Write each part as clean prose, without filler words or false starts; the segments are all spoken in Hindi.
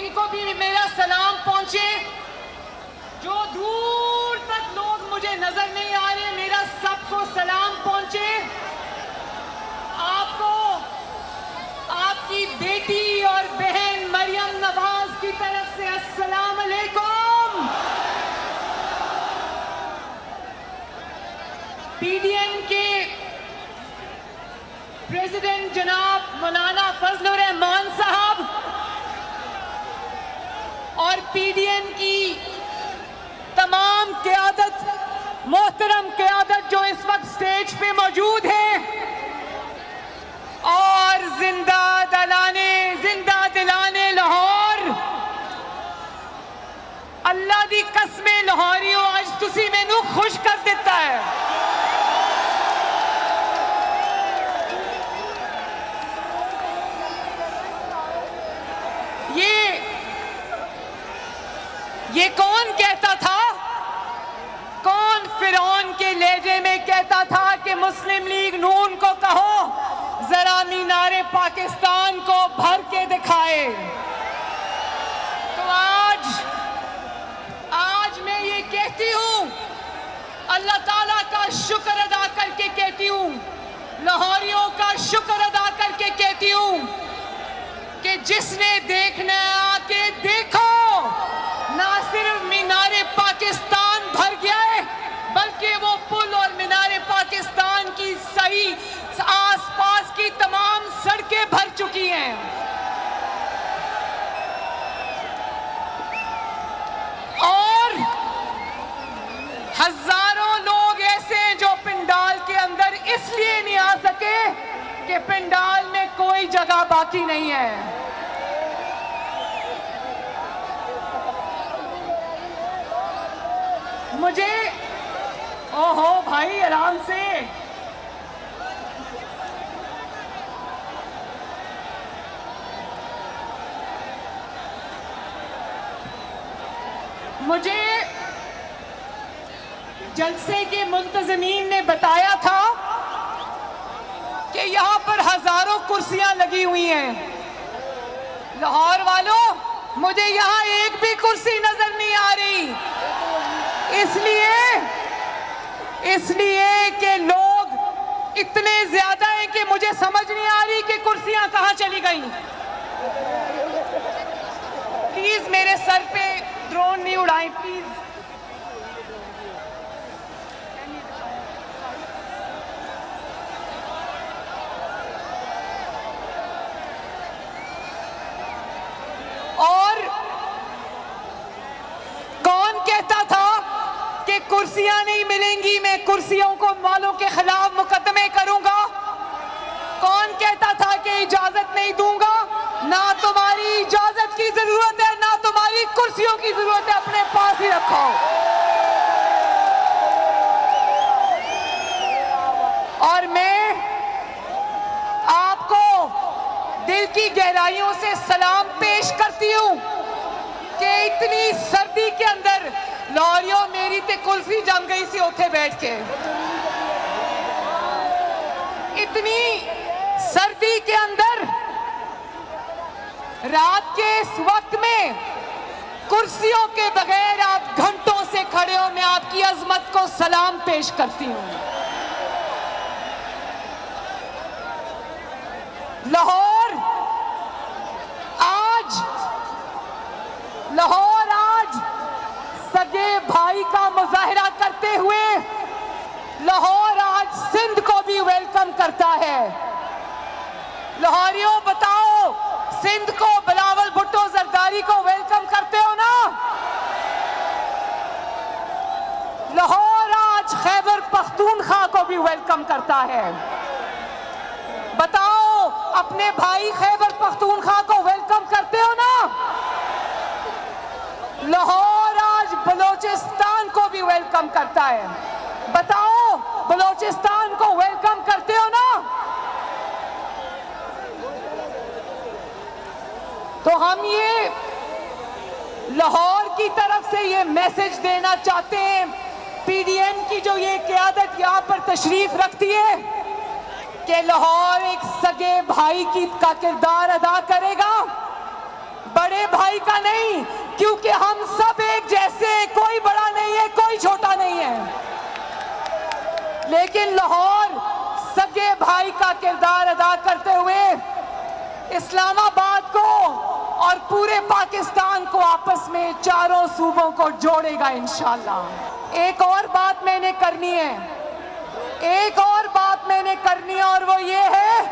इनको भी मेरा सलाम पहुंचे। जो दूर तक लोग मुझे नजर नहीं आ रहे, मेरा सबको सलाम पहुंचे। आपको आपकी बेटी और बहन मरियम नवाज की तरफ से अस्सलाम अलैकुम। पीडीएम के प्रेसिडेंट जनाब मौलाना फजलुर रहमान साहब और पीडीएम की तमाम क़यादत, मोहतरम क़यादत जो इस वक्त स्टेज पे मौजूद है, और जिंदा दिलाने लाहौर, अल्लाह दी कसमें लाहौरियों आज तुसी मैनू खुश कर देता है। ये कौन कहता था, कौन फिरौन के लहजे में कहता था कि मुस्लिम लीग नून को कहो जरा मीनारे पाकिस्तान को भर के दिखाए। तो आज मैं ये कहती हूँ, अल्लाह ताला का शुक्र अदा करके कहती हूँ, लाहौरियों का शुक्र अदा करके कहती हूँ कि जिसने देखना है आके देखो। ना सिर्फ मीनारे पाकिस्तान भर गया है, बल्कि वो पुल और मीनारे पाकिस्तान की सही आसपास की तमाम सड़कें भर चुकी हैं। और हजारों लोग ऐसे हैं जो पंडाल के अंदर इसलिए नहीं आ सके कि पंडाल में कोई जगह बाकी नहीं है। मुझे ओहो भाई आराम से, मुझे जलसे के मुंतज़मीन ने बताया था कि यहाँ पर हजारों कुर्सियां लगी हुई हैं। लाहौर वालों, मुझे यहाँ एक भी कुर्सी नजर नहीं आ रही, इसलिए कि लोग इतने ज्यादा हैं कि मुझे समझ नहीं आ रही कि कुर्सियां कहां चली गई। प्लीज मेरे सर पे ड्रोन नहीं उड़ाएं प्लीज। और कौन कहता था कि कुर्सियां नहीं मिलेंगी, मैं कुर्सियों को वालों के खिलाफ मुकदमे करूंगा? कौन कहता था कि इजाजत नहीं दूंगा? ना तुम्हारी इजाजत की जरूरत है, ना तुम्हारी कुर्सियों की जरूरत है, अपने पास ही रखो। और मैं आपको दिल की गहराइयों से सलाम पेश करती हूं कि इतनी सर्दी के अंदर लाहौरियों मेरी ते कुल्फी जम गई सी उठे बैठ के। इतनी सर्दी के अंदर रात के इस वक्त में कुर्सियों के बगैर आप घंटों से खड़े हो, मैं आपकी अजमत को सलाम पेश करती हूं। लाहौर आज सगे भाई का मुजाहिरा करते हुए लाहौर आज सिंध को भी वेलकम करता है। लाहौरियों बताओ, सिंध को बिलावल भुट्टो जरदारी को वेलकम करते हो ना? लाहौर आज खैबर पख्तूनख्वा को भी वेलकम करता है। बताओ, अपने भाई खैबर पख्तूनख्वा को वेलकम करते हो ना? लाहौर आज बलोचिस्तान को भी वेलकम करता है। बताओ, बलोचिस्तान को वेलकम करते हो ना? तो हम ये लाहौर की तरफ से ये मैसेज देना चाहते हैं, पीडीएम की जो ये क़यादत यहाँ पर तशरीफ रखती है कि लाहौर एक सगे भाई का किरदार अदा करेगा, बड़े भाई का नहीं, क्योंकि हम सब एक जैसे हैं, कोई बड़ा नहीं है, कोई छोटा नहीं है। लेकिन लाहौर सगे भाई का किरदार अदा करते हुए इस्लामाबाद को और पूरे पाकिस्तान को आपस में चारों सूबों को जोड़ेगा इंशाअल्लाह। एक और बात मैंने करनी है, एक और बात मैंने करनी है, और वो ये है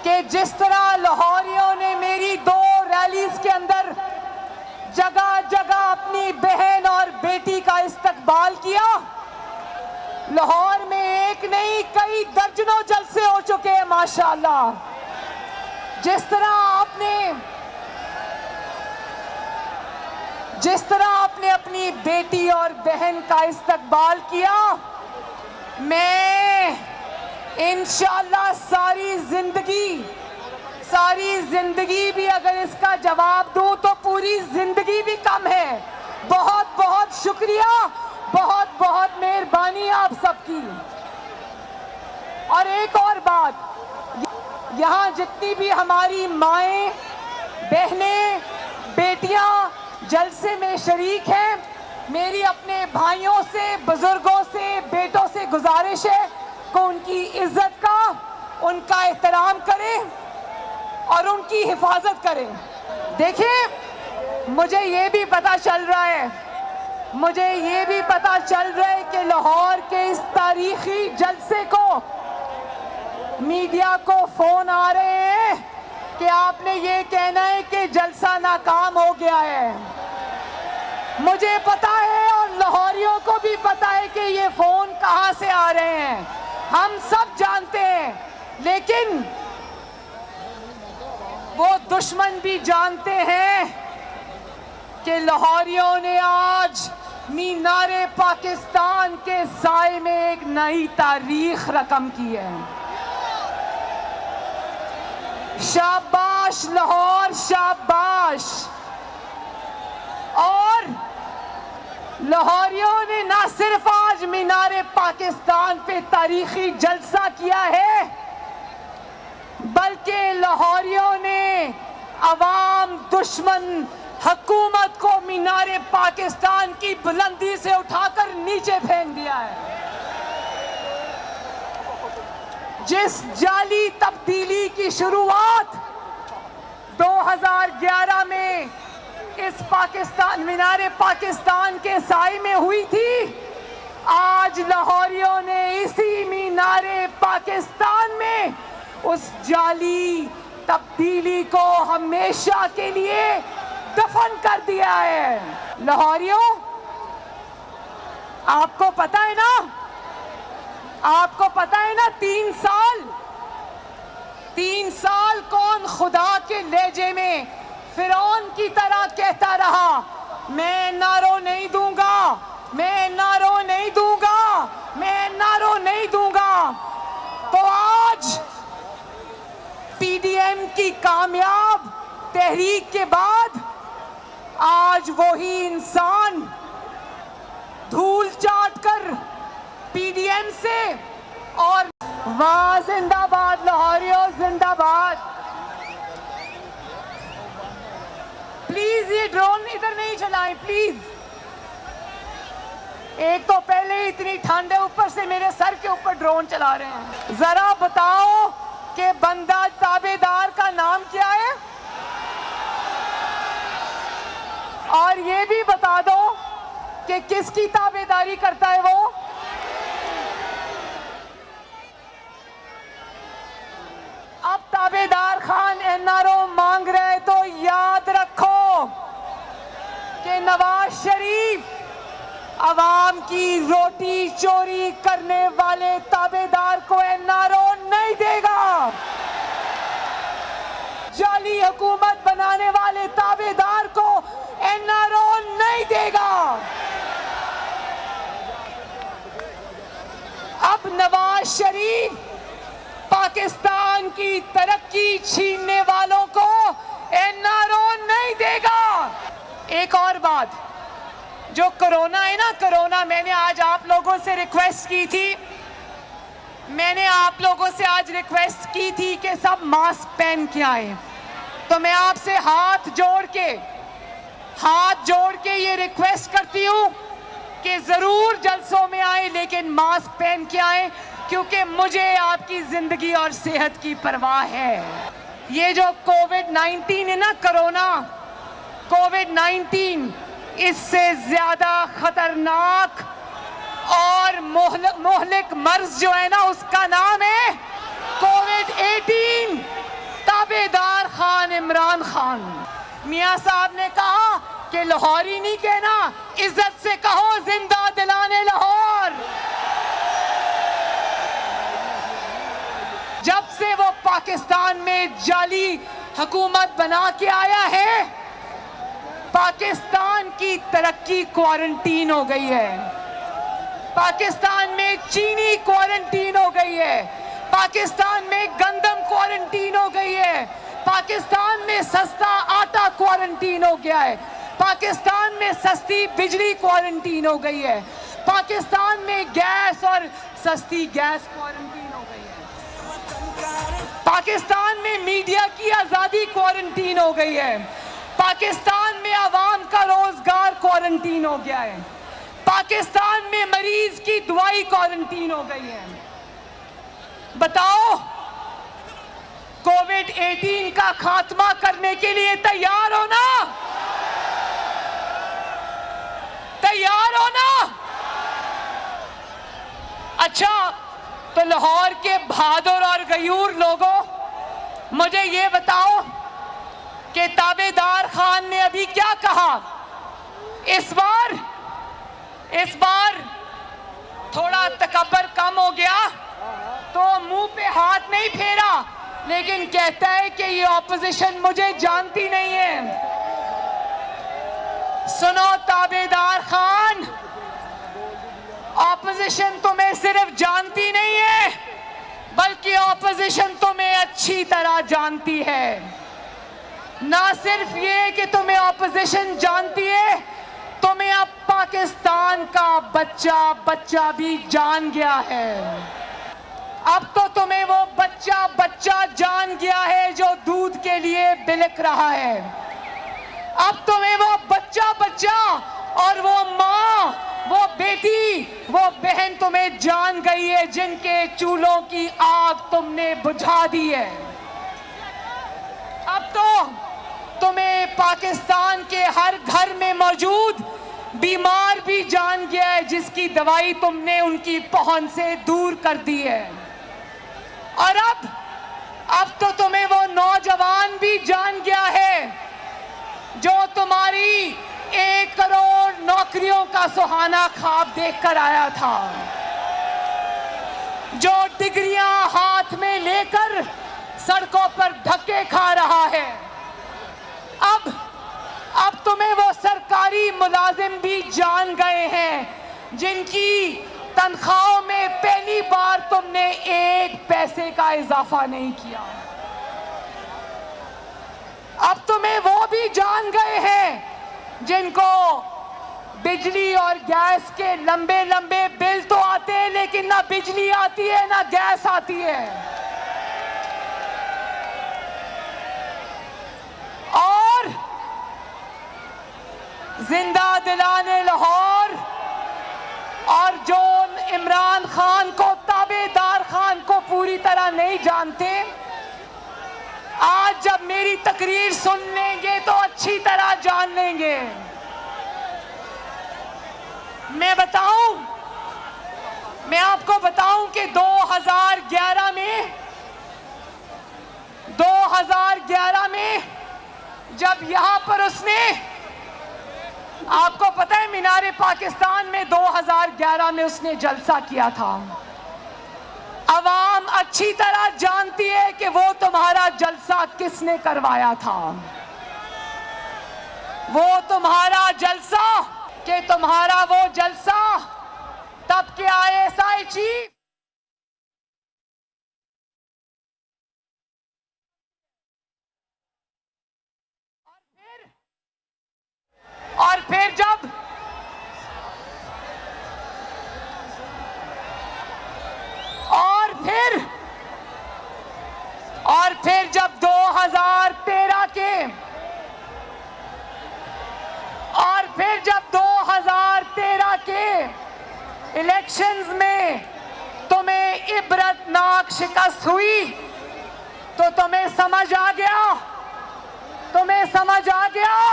कि जिस तरह लाहौरियों ने मेरी 2 रैलीज के अंदर जगह जगह अपनी बहन और बेटी का इस्तकबाल किया, लाहौर में एक नहीं कई दर्जनों जलसे हो चुके हैं माशाअल्लाह। जिस तरह आपने अपनी बेटी और बहन का इस्तकबाल किया, मैं इंशाअल्लाह सारी जिंदगी भी अगर इसका जवाब दूं तो पूरी जिंदगी भी कम है। बहुत बहुत शुक्रिया, बहुत बहुत मेहरबानी आप सबकी। और एक और बात, यहाँ जितनी भी हमारी माएं, बहनें, बेटियां जलसे में शरीक हैं, मेरी अपने भाइयों से, बुजुर्गों से, बेटों से गुजारिश है कि उनकी इज्जत का, उनका एहतराम करें और उनकी हिफाजत करें। देखिए, मुझे ये भी पता चल रहा है कि लाहौर के इस तारीखी जलसे को मीडिया को फोन आ रहे हैं कि आपने ये कहना है कि जलसा नाकाम हो गया है। मुझे पता है और लाहौरियों को भी पता है कि ये फोन कहां से आ रहे हैं, हम सब जानते हैं। लेकिन वो दुश्मन भी जानते हैं कि लाहौरियों ने आज मीनारे पाकिस्तान के साए में एक नई तारीख रकम की है। शाबाश लाहौर, शाबाश। और लाहौरियों ने ना सिर्फ आज मीनारे पाकिस्तान पे तारीखी जलसा किया है, बल्कि लाहौरियों ने अवाम दुश्मन हुकूमत को मीनारे पाकिस्तान की बुलंदी से उठाकर नीचे फेंक दिया है। जिस जाली तब्दीली की शुरुआत 2011 में इस मीनारे पाकिस्तान के साए में हुई थी, आज लाहौरियों ने इसी मीनारे पाकिस्तान में उस जाली तब्दीली को हमेशा के लिए दफन कर दिया है। लाहौरियों, आपको पता है ना, 3 साल कौन खुदा के लहजे में फिरौन की तरह कहता रहा, मैं नारो नहीं दूंगा, मैं नारो नहीं दूंगा, मैं नारो नहीं दूंगा। तो आज पीडीएम की कामयाब तहरीक के बाद आज वही इंसान धूल चाट कर पीडीएम से, और वाह जिंदाबाद लाहौरियों, जिंदाबाद। प्लीज ये ड्रोन इधर नहीं चलाएं प्लीज। एक तो पहले ही इतनी ठंड है, ऊपर से मेरे सर के ऊपर ड्रोन चला रहे हैं। जरा बताओ कि बंदा ताबेदार का नाम क्या है, और ये भी बता दो कि किसकी ताबेदारी करता है वो। अब ताबेदार खान एनआरओ मांग रहे, तो याद रखो कि नवाज शरीफ अवाम की रोटी चोरी करने वाले ताबेदार को एनआरओ नहीं देगा। जाली हुकूमत बनाने वाले ताबेदार को एनआरओ नहीं देगा। अब नवाज शरीफ पाकिस्तान की तरक्की छीनने वालों को एनआरओ नहीं देगा। एक और बात, जो कोरोना है ना, कोरोना, मैंने आज आप लोगों से रिक्वेस्ट की थी, मैंने आप लोगों से आज रिक्वेस्ट की थी कि सब मास्क पहन के आए। तो मैं आपसे हाथ जोड़ के हाथ जोड़ के ये रिक्वेस्ट करती हूँ कि जरूर जलसों में आए, लेकिन मास्क पहन के आए, क्योंकि मुझे आपकी जिंदगी और सेहत की परवाह है। ये जो कोविड-19 है ना, कोरोना कोविड-19, इससे ज्यादा खतरनाक और मोहलिक मर्ज जो है ना, उसका नाम है कोविड-18। ताबेदार खान इमरान खान। मियां साहब ने कहा कि लाहौरी नहीं कहना, इज्जत से कहो जिंदा दिलाने लाहौर। जब से वो पाकिस्तान में जाली हुकूमत बना के आया है, पाकिस्तान की तरक्की क्वारंटीन हो गई है। पाकिस्तान में चीनी क्वारंटीन हो गई है। पाकिस्तान में गंदम क्वारंटीन हो गई है। पाकिस्तान में सस्ता आटा क्वारंटीन हो गया है। पाकिस्तान में सस्ती बिजली क्वारंटीन हो गई है। पाकिस्तान में गैस और सस्ती गैस क्वारंटीन हो गई है। पाकिस्तान में मीडिया की आजादी क्वारंटीन हो गई है। पाकिस्तान में आवाम का रोजगार क्वारंटीन हो गया है। पाकिस्तान में मरीज की दवाई क्वारंटीन हो गई है। बताओ, कोविड-18 का खात्मा करने के लिए तैयार हो ना? तैयार हो ना? अच्छा, तो लाहौर के बहादुर और गयूर लोगों, मुझे ये बताओ कि ताबेदार खान ने अभी क्या कहा? इस बार थोड़ा तकब्बर कम हो गया, तो मुंह पे हाथ नहीं फेरा, लेकिन कहता है कि ये ऑपोजिशन मुझे जानती नहीं है। सुनो ताबेदार खान, ऑपोजिशन तुम्हें सिर्फ जानती नहीं है, बल्कि ऑपोजिशन तुम्हें अच्छी तरह जानती है। ना सिर्फ ये कि तुम्हें ऑपोजिशन जानती है, तुम्हें अब पाकिस्तान का बच्चा भी जान गया है। अब तो तुम्हें वो बच्चा जान गया है जो दूध के लिए बिलक रहा है। अब तुम्हें वो बच्चा और वो माँ, वो बेटी, वो बहन तुम्हें जान गई है, जिनके चूल्हों की आग तुमने बुझा दी है। अब तो तुम्हें पाकिस्तान के हर घर में मौजूद बीमार भी जान गया है, जिसकी दवाई तुमने उनकी पहुंच से दूर कर दी है। और अब तो तुम्हें वो नौजवान भी जान गया है जो तुम्हारी 1 करोड़ नौकरियों का सुहाना ख्वाब देखकर आया था, जो डिग्रियां हाथ में लेकर सड़कों पर धक्के खा रहा है। अब तुम्हें वो सरकारी मुलाजिम भी जान गए हैं, जिनकी तनख्वाहों में पहली बार तुमने 1 पैसे का इजाफा नहीं किया। अब तुम्हें वो भी जान गए हैं जिनको बिजली और गैस के लंबे लंबे बिल तो आते हैं, लेकिन ना बिजली आती है ना गैस आती है। और जिंदा दिलाने लाहौर और जो इमरान खान को, ताबेदार खान को पूरी तरह नहीं जानते, आज जब मेरी तकरीर सुन लेंगे तो अच्छी तरह जान लेंगे। मैं आपको बताऊं कि 2011 में जब यहां पर उसने, आपको पता है मीनारे पाकिस्तान में 2011 में उसने जलसा किया था। अवाम अच्छी तरह जानती है कि वो तुम्हारा जलसा किसने करवाया था। वो तुम्हारा जलसा कि तुम्हारा वो जलसा तब के ISI चीफ और फिर जब 2013 के जब 2013 के इलेक्शंस में तुम्हें इबरतनाक शिकस्त हुई तो तुम्हें समझ आ गया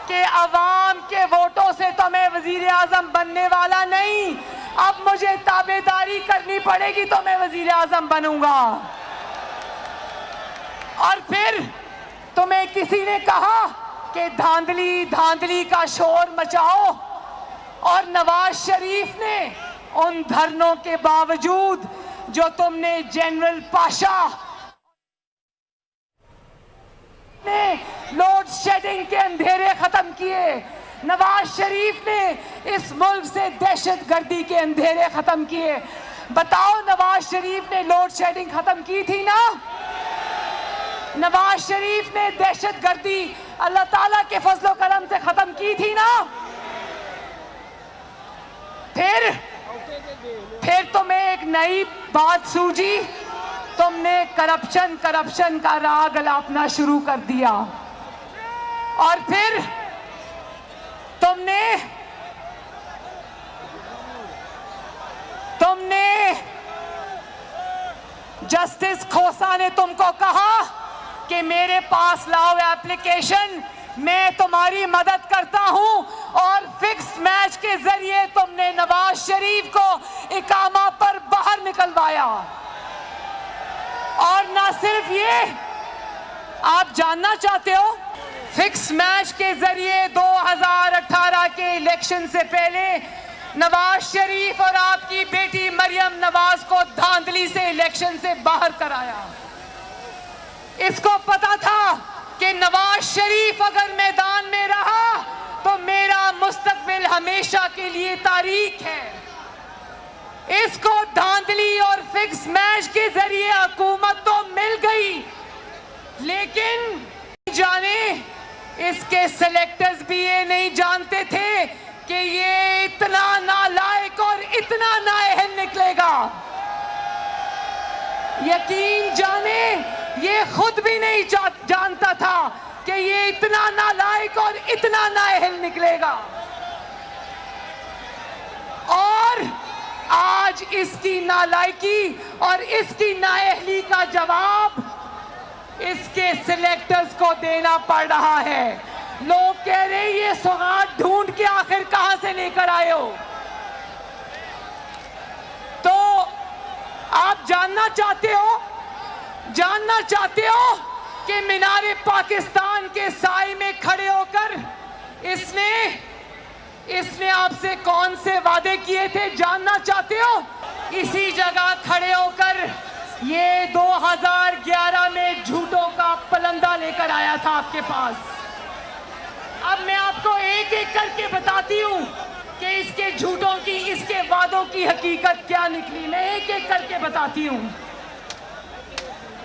कि अवाम के वोटों से तो मैं वजीर आजम बनने वाला नहीं, अब मुझे ताबेदारी करनी पड़ेगी तो मैं वजीर आजम बनूंगा। और फिर तुम्हें किसी ने कहा कि धांधली का शोर मचाओ, और नवाज शरीफ ने उन धरनों के बावजूद जो तुमने जनरल पाशा ने लोड शेडिंग के अंधेरे खत्म किए, नवाज शरीफ ने इस मुल्क से दहशतगर्दी के अंधेरे खत्म किए। बताओ, नवाज शरीफ ने लोड शेडिंग खत्म की थी ना? नवाज शरीफ ने दहशतगर्दी अल्लाह ताला के फजलो करम से खत्म की थी ना? फिर तुम्हें एक नई बात सूझी, तुमने करप्शन का राग अलापना शुरू कर दिया। और फिर तुमने जस्टिस खोसा ने तुमको कहा कि मेरे पास लाओ एप्लीकेशन, मैं तुम्हारी मदद करता हूं, और फिक्स्ड मैच के जरिए तुमने नवाज शरीफ को इकामा पर बाहर निकलवाया। और ना सिर्फ ये, आप जानना चाहते हो, फिक्स मैच के जरिए 2018 के इलेक्शन से पहले नवाज शरीफ और आपकी बेटी मरियम नवाज को धांधली से इलेक्शन से बाहर कराया। इसको पता था कि नवाज शरीफ अगर मैदान में रहा तो मेरा मुस्तकबिल हमेशा के लिए तारीख है। इसको धांधली और फिक्स मैच के जरिए हुकूमत तो मिल गई, लेकिन जाने इसके सेलेक्टर्स भी ये नहीं जानते थे कि ये इतना नालायक और इतना नाअहल निकलेगा। यकीन जाने ये खुद भी नहीं जानता था कि ये इतना नालायक और इतना नाअहल निकलेगा। और आज इसकी नालायकी और इसकी नाअहली का जवाब इसके सिलेक्टर्स को देना पड़ रहा है। लोग कह रहे हैं ये सौगात ढूंढ के आखिर कहां से लेकर आए हो। तो आप जानना चाहते हो कि मीनारे पाकिस्तान के साए में खड़े होकर इसने आपसे कौन से वादे किए थे? जानना चाहते हो? इसी जगह खड़े होकर ये 2011 में झूठों का पलंदा लेकर आया था आपके पास। अब मैं आपको एक एक करके बताती हूं कि इसके झूठों की, इसके वादों की हकीकत क्या निकली। मैं एक एक करके बताती हूं।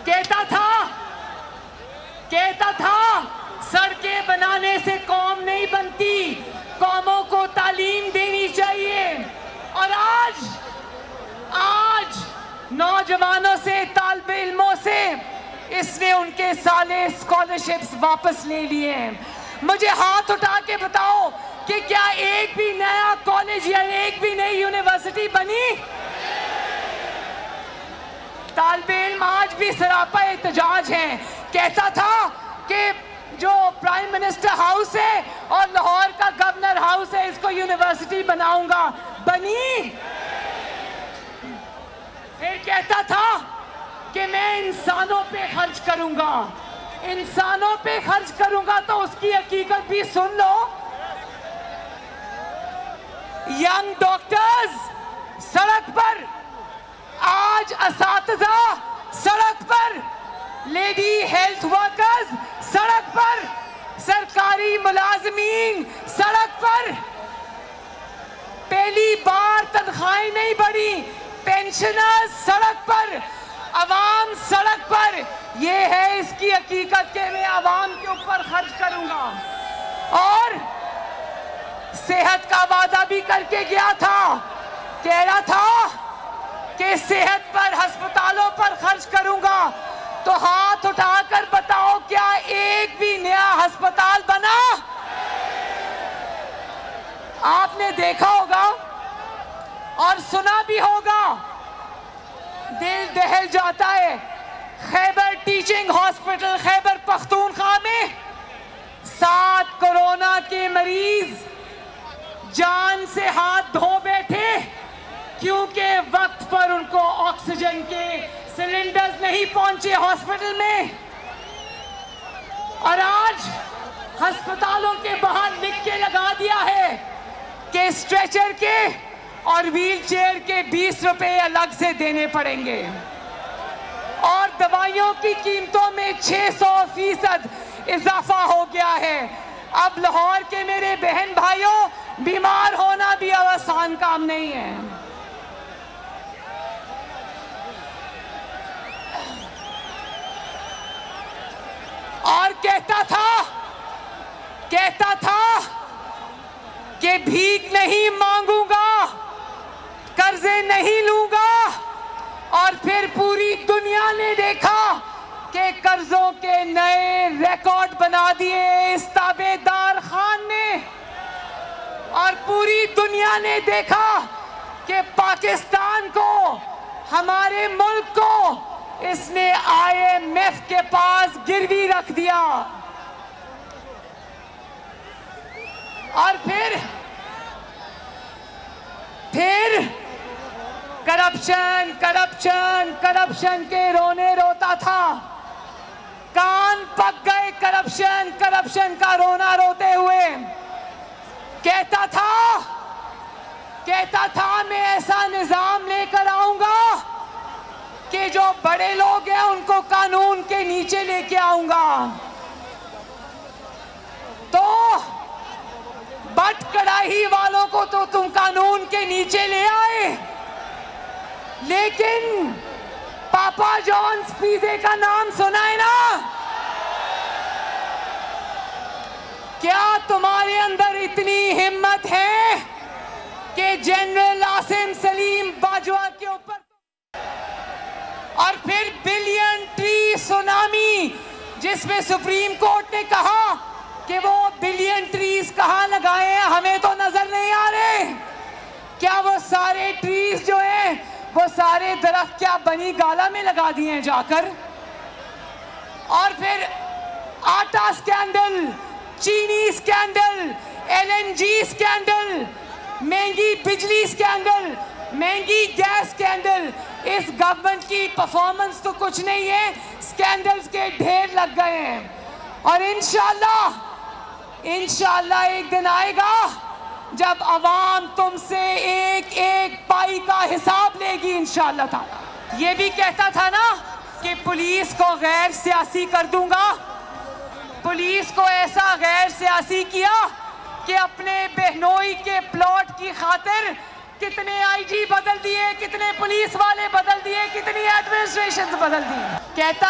कहता था सड़कें बनाने से कौम नहीं बनती, कौमों को तालीम देनी चाहिए। और आज नौजवानों से, तालिबे इल्मों से इसने उनके साले स्कॉलरशिप्स वापस ले लिए। मुझे हाथ उठा के बताओ कि क्या एक भी नया कॉलेज या एक भी नई यूनिवर्सिटी बनी? तालिबे इल्म आज भी सरापा एहतजाज हैं। कहता था कि जो प्राइम मिनिस्टर हाउस है और लाहौर का गवर्नर हाउस है, इसको यूनिवर्सिटी बनाऊंगा, बनी? फिर कहता था कि मैं इंसानों पे खर्च करूंगा, तो उसकी हकीकत भी सुन लो। यंग डॉक्टर्स सड़क पर, आज असातिज़ा सड़क पर, लेडी हेल्थ वर्कर्स सड़क पर, सरकारी मुलाजिमीन सड़क पर, पहली बार तनख्वाहें नहीं बढ़ी, पेंशनर्स सड़क पर, अवाम सड़क पर। ये है इसकी हकीकत कि मैं अवाम के ऊपर खर्च करूंगा। और सेहत का वादा भी करके गया था, कह रहा था कि सेहत पर, अस्पतालों पर खर्च करूंगा। तो हाथ उठाकर बताओ, क्या एक भी नया अस्पताल बना? और सुना भी होगा, दिल दहल जाता है। खैबर टीचिंग हॉस्पिटल खैबर पख्तूनख्वा में 7 कोरोना के मरीज जान से हाथ धो बैठे क्योंकि वक्त पर उनको ऑक्सीजन के सिलेंडर्स नहीं पहुंचे हॉस्पिटल में। और आज अस्पतालों के बाहर लिख के लगा दिया है कि स्ट्रेचर के और व्हील चेयर के 20 रुपए अलग से देने पड़ेंगे और दवाइयों की कीमतों में 600% इजाफा हो गया है। अब लाहौर के मेरे बहन भाइयों, बीमार होना भी आसान काम नहीं है। और कहता था कि भीख नहीं मांगूंगा, कर्जे नहीं लूंगा। और फिर पूरी दुनिया ने देखा कि कर्जों के नए रिकॉर्ड बना दिए इस ताबेदार खान ने। और पूरी दुनिया ने देखा कि पाकिस्तान को, हमारे मुल्क को इसने IMF के पास गिरवी रख दिया। और फिर करप्शन के रोने रोता था। कान पक गए करप्शन का रोना रोते हुए। कहता था मैं ऐसा निजाम लेकर आऊंगा कि जो बड़े लोग हैं उनको कानून के नीचे लेके आऊंगा। तो बट कड़ाही वालों को तो तुम कानून के नीचे ले आए, लेकिन पापा जॉन्स पिज़्ज़ा का नाम सुना है ना? क्या तुम्हारे अंदर इतनी हिम्मत है कि जनरल आसिम सलीम बाजवा के ऊपर? और फिर बिलियन ट्री सुनामी, जिसमें सुप्रीम कोर्ट ने कहा कि वो बिलियन ट्रीज कहां लगाए हैं, हमें तो नजर नहीं आ रहे। क्या वो सारे ट्रीज जो है, वो सारे दरख्त क्या बनी गाला में लगा दिए हैं जाकर? और फिर आटा स्कैंडल, चीनी स्कैंडल, LNG स्कैंडल, महंगी बिजली स्कैंडल, महंगी गैस स्कैंडल। इस गवर्नमेंट की परफॉर्मेंस तो कुछ नहीं है, स्कैंडल्स के ढेर लग गए हैं। और इंशाल्लाह एक दिन आएगा जब अवाम तुमसे एक एक पाई का हिसाब लेगी इंशाल्लाह ताला। ये भी कहता था ना कि पुलिस को गैर सियासी कर दूंगा। पुलिस को ऐसा गैर सियासी किया कि अपने बहनोई के प्लॉट की खातिर कितने IG बदल दिए, कितने पुलिस वाले बदल दिए, कितनी एडमिनिस्ट्रेशन बदल दी। कहता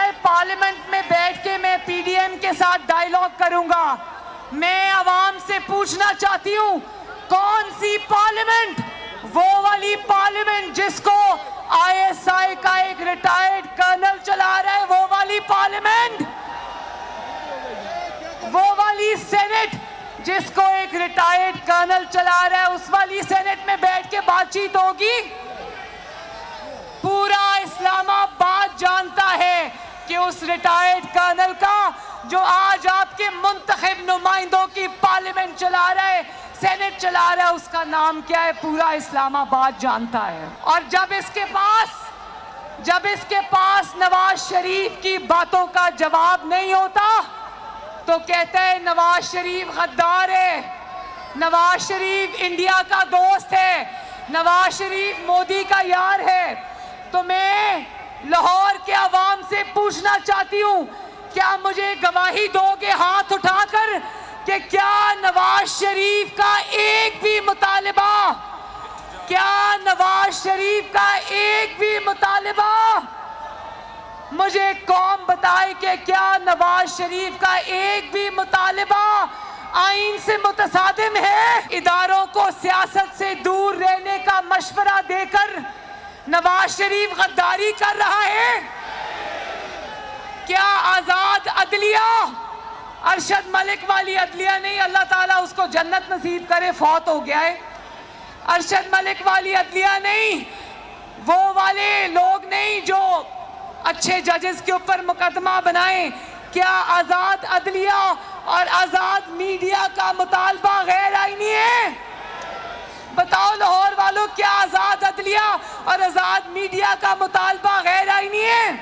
है पार्लियामेंट में बैठ के मैं PDM के साथ डायलॉग करूंगा। मैं आवाम से पूछना चाहती हूं, कौन सी पार्लियामेंट? वो वाली पार्लियामेंट जिसको ISI का एक रिटायर्ड कर्नल चला रहा है, वो वाली पार्लियामेंट? वो वाली सेनेट जिसको एक रिटायर्ड कर्नल चला रहा है, उस वाली सेनेट में बैठ के बातचीत होगी? पूरा इस्लामाबाद जानता है कि उस रिटायर्ड कर्नल का, जो आज आपके मुंतखब नुमाइंदों की पार्लियामेंट चला रहा है, सेनेट चला रहा है, उसका नाम क्या है, पूरा इस्लामाबाद जानता है। और जब इसके पास नवाज शरीफ की बातों का जवाब नहीं होता तो कहता है नवाज शरीफ गद्दार है, नवाज शरीफ इंडिया का दोस्त है, नवाज शरीफ मोदी का यार है। तो मैं लाहौर के अवाम से पूछना चाहती हूँ, क्या मुझे गवाही दोगे हाथ उठाकर कि क्या नवाज शरीफ का एक भी मुतालिबा, क्या नवाज शरीफ का एक भी मुतालिबा, मुझे कौम बताए कि क्या नवाज शरीफ का एक भी मुतालिबा आईन से मुतसादिम है? इदारों को सियासत से दूर रहने का मशवरा देकर नवाज शरीफ गद्दारी कर रहा है। क्या आजाद अदलिया, अरशद मलिक वाली अदलिया नहीं, अल्लाह ताला उसको जन्नत नसीब करे, फौत हो गया है। अरशद मलिक वाली अदलिया नहीं, वो वाले लोग नहीं जो अच्छे जजेस के ऊपर मुकदमा बनाएं। क्या आज़ाद अदलिया और आज़ाद मीडिया का मुतालबा गैर आईनी है? बताओ लाहौर वालों, क्या आज़ाद अदलिया और आज़ाद मीडिया का मुतालबा गैर आईनी है?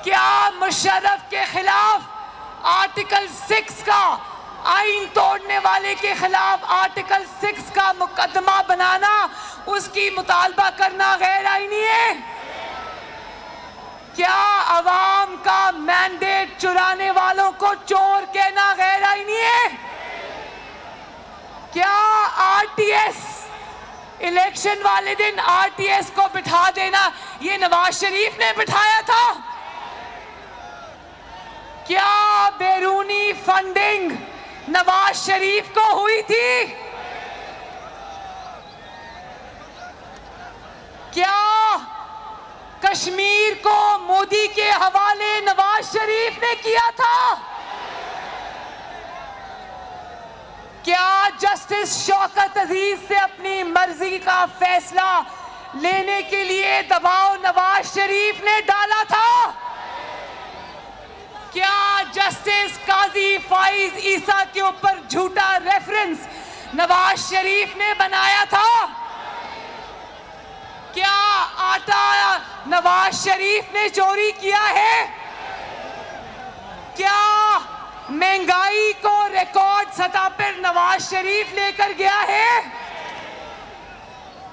क्या मुशर्रफ के खिलाफ आर्टिकल 6 का, आइन तोड़ने वाले के खिलाफ आर्टिकल 6 का मुकदमा बनाना, उसकी मुतालबा करना गैर आईनी है? क्या अवाम का मैंडेट चुराने वालों को चोर कहना गैर आईनी है? क्या आरटीएस इलेक्शन वाले दिन आरटीएस को बिठा देना ये नवाज शरीफ ने बिठाया था? क्या बैरूनी फंडिंग नवाज शरीफ को हुई थी? क्या कश्मीर को मोदी के हवाले नवाज शरीफ ने किया था? क्या जस्टिस शौकत अजीज से अपनी मर्जी का फैसला लेने के लिए दबाव नवाज शरीफ ने डाला था? क्या जस्टिस काजी फाइज ईसा के ऊपर झूठा रेफरेंस नवाज शरीफ ने बनाया था? क्या आटा नवाज शरीफ ने चोरी किया है? क्या महंगाई को रिकॉर्ड सतह पर नवाज शरीफ लेकर गया है?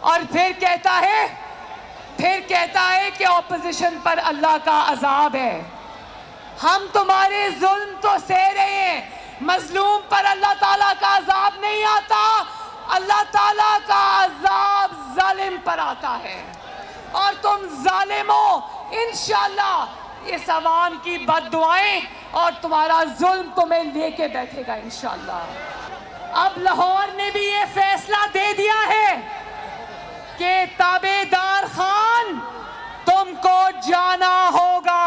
और फिर कहता है कि ऑपोजिशन पर अल्लाह का अजाब है। हम तुम्हारे जुल्म तो सह रहे हैं, मजलूम पर अल्लाह ताला का अजाब नहीं आता, अल्लाह ताला का अजाब जालिम पर आता है। और तुम जालिमों, इंशाअल्लाह इस अवाम की बद्दुआएं और तुम्हारा जुल्म तुम्हें लेके बैठेगा इंशाअल्लाह। अब लाहौर ने भी ये फैसला दे दिया है कि ताबेदार खान तुमको जाना होगा,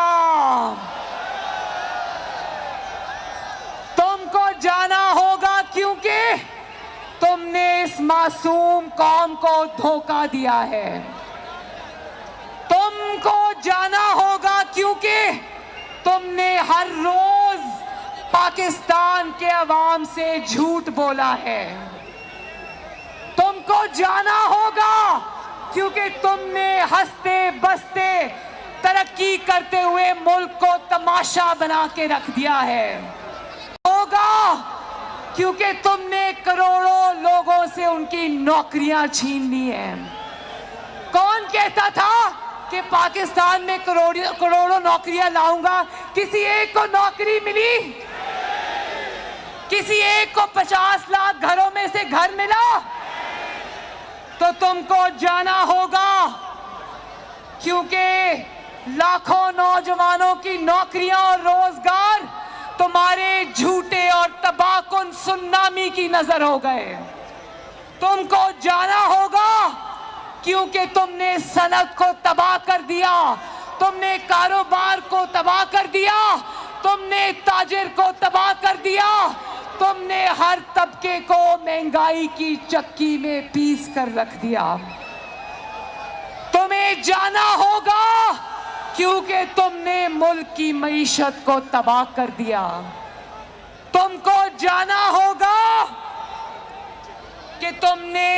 तुमको जाना होगा, क्योंकि तुमने इस मासूम कौम को धोखा दिया है। तुमको जाना होगा क्योंकि तुमने हर रोज पाकिस्तान के अवाम से झूठ बोला है। तुमको जाना होगा क्योंकि तुमने हंसते बसते तरक्की करते हुए मुल्क को तमाशा बना के रख दिया है। होगा क्योंकि तुमने करोड़ों लोगों से उनकी नौकरियां छीन ली हैं। कौन कहता था कि पाकिस्तान में करोड़ों नौकरियां लाऊंगा? किसी एक को नौकरी मिली? किसी एक को 50 लाख घरों में से घर मिला? तो तुमको जाना होगा क्योंकि लाखों नौजवानों की नौकरियां और रोजगार तुम्हारे झूठे और तबाहकुन सुनामी की नजर हो गए। तुमको जाना होगा क्योंकि तुमने सनत को तबाह कर दिया, तुमने कारोबार को तबाह कर दिया, तुमने ताजिर को तबाह कर दिया, तुमने हर तबके को महंगाई की चक्की में पीस कर रख दिया। तुम्हें जाना होगा क्योंकि तुमने मुल्क की मईशत को तबाह कर दिया। तुमको जाना होगा कि तुमने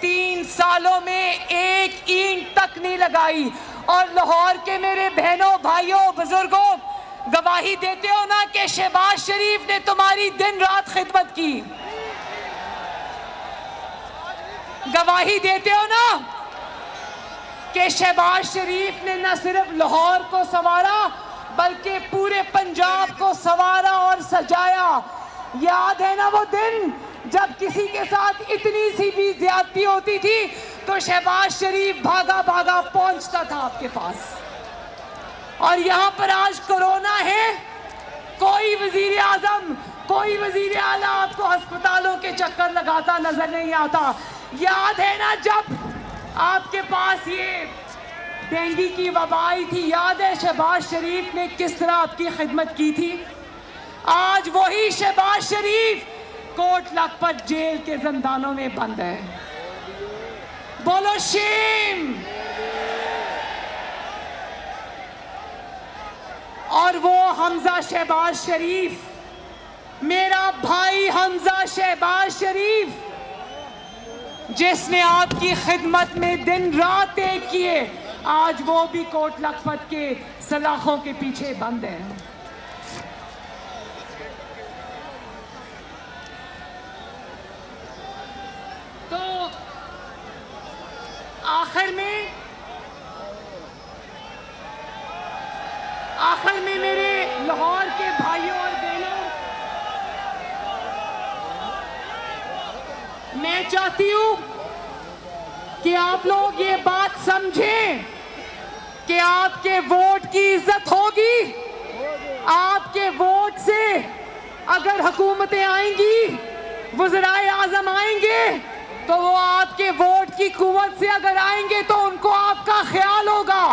3 सालों में एक ईंट तक नहीं लगाई। और लाहौर के मेरे बहनों, भाइयों, बुजुर्गों, गवाही देते हो ना कि शहबाज शरीफ ने तुम्हारी दिन रात खिदमत की। गवाही देते हो ना कि शहबाज शरीफ ने न सिर्फ लाहौर को संवारा बल्कि पूरे पंजाब को संवारा और सजाया। याद है ना वो दिन जब किसी के साथ इतनी सी भी ज्यादती होती थी तो शहबाज शरीफ भागा भागा पहुंचता था आपके पास। और यहाँ पर आज कोरोना है, कोई वजीर आजम, कोई वजीर आला आपको अस्पतालों के चक्कर लगाता नजर नहीं आता। याद है ना जब आपके पास ये डेंगू की वबा आई थी? याद है शहबाज शरीफ ने किस तरह आपकी खिदमत की थी? आज वही शहबाज शरीफ कोट लखपत जेल के जिंदानों में बंद है। बोलो शेम। और वो हमजा शहबाज शरीफ, मेरा भाई हमजा शहबाज शरीफ, जिसने आपकी खिदमत में दिन रात एक किए, आज वो भी कोट लखपत के सलाखों के पीछे बंद है। तो आखिर में मेरे लाहौर के भाइयों और बहनों, मैं चाहती हूं कि आप लोग ये बात समझें कि आपके वोट की इज्जत होगी। आपके वोट से अगर हुकूमतें आएंगी, वज़राए आज़म आएंगे, तो वो आपके वोट की कुव्वत से अगर आएंगे तो उनको आपका ख्याल होगा।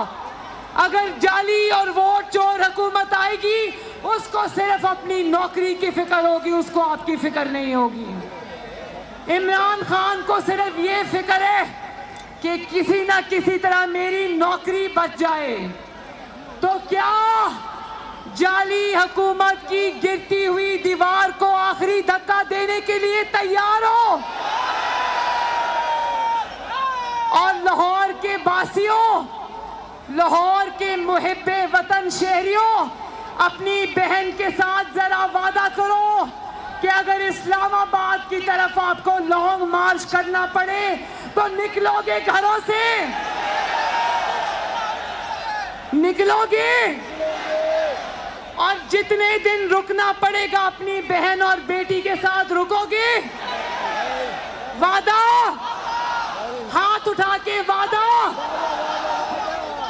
अगर जाली और वोट चोर हुकूमत आएगी, उसको सिर्फ अपनी नौकरी की फिक्र होगी, उसको आपकी फिक्र नहीं होगी। इमरान खान को सिर्फ ये फिक्र है कि किसी ना किसी तरह मेरी नौकरी बच जाए। तो क्या जाली हुकूमत की गिरती हुई दीवार को आखिरी धक्का देने के लिए तैयार हो? और लाहौर के वासियों, लाहौर के मुहिब्बे वतन शहरियों, अपनी बहन के साथ जरा वादा करो कि अगर इस्लामाबाद की तरफ आपको लॉन्ग मार्च करना पड़े तो निकलोगे, घरों से निकलोगे। और जितने दिन रुकना पड़ेगा अपनी बहन और बेटी के साथ रुकोगे। वादा, हाथ उठा के वादा।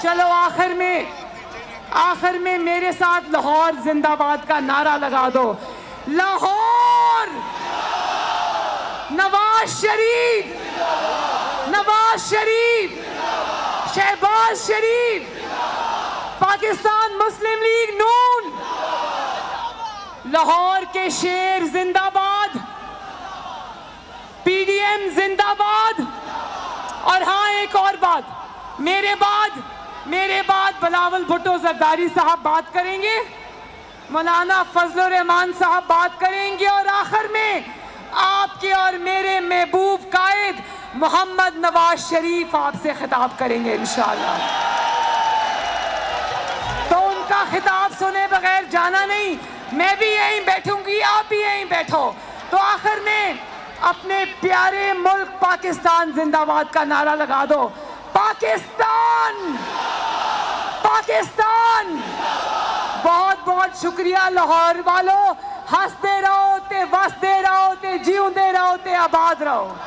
चलो आखिर में मेरे साथ लाहौर जिंदाबाद का नारा लगा दो। लाहौर, नवाज शरीफ, नवाज शरीफ, शहबाज शरीफ, पाकिस्तान मुस्लिम लीग नून, लाहौर के शेर जिंदाबाद, पीडीएम जिंदाबाद। और हाँ, एक और बात, मेरे बाद बिलावल भुट्टो जरदारी साहब बात करेंगे, मौलाना फजलुर रहमान साहब बात करेंगे, और आखिर में आपके और मेरे महबूब कायद मोहम्मद नवाज शरीफ आपसे खिताब करेंगे इंशाअल्लाह। तो उनका खिताब सुने बगैर जाना नहीं। मैं भी यहीं बैठूंगी, आप भी यहीं बैठो। तो आखिर में अपने प्यारे मुल्क पाकिस्तान जिंदाबाद का नारा लगा दो। पाकिस्तान, पाकिस्तान। बहुत बहुत शुक्रिया लाहौर वालों। हंसते रहो ते, वसते रहो ते, जीउंदे रहो ते, आबाद रहो।